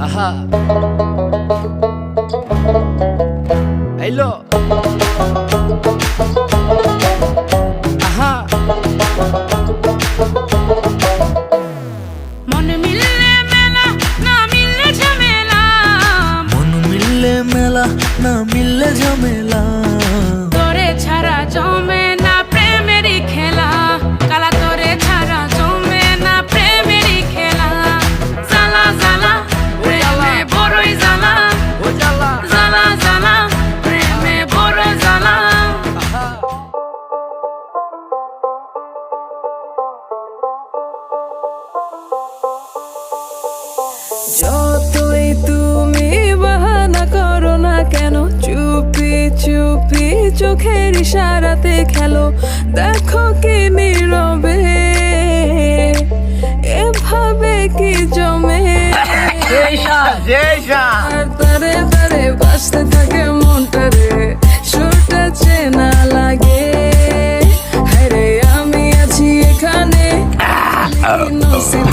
আহা হ্যালো আহা মন মিললে মেলা না মিললে ঝামেলা, মন মিললে মেলা না মিললে ঝামেলা, তোরে ছাড়া জমে না প্রেমেরই খেলা, কালা তোরে ছাড়া জমে না প্রেমেরই খেলা। জ্বালা জ্বালা প্রেমে বড়ই জ্বালা, ও জ্বালা জ্বালা জ্বালা প্রেমে বড় জ্বালা। আহা যতই তুমি বাহানা করো না কেন, চুপি চুপি চোখের ইশারাতে খেলো, দেখো কি নীরবে এভাবে কি জমে। আর তারে তারে বাসতে থাকে মনটা রে, সুরটা চেনা লাগে। হ্যাঁ রে আমি আছি এখানে, নসিব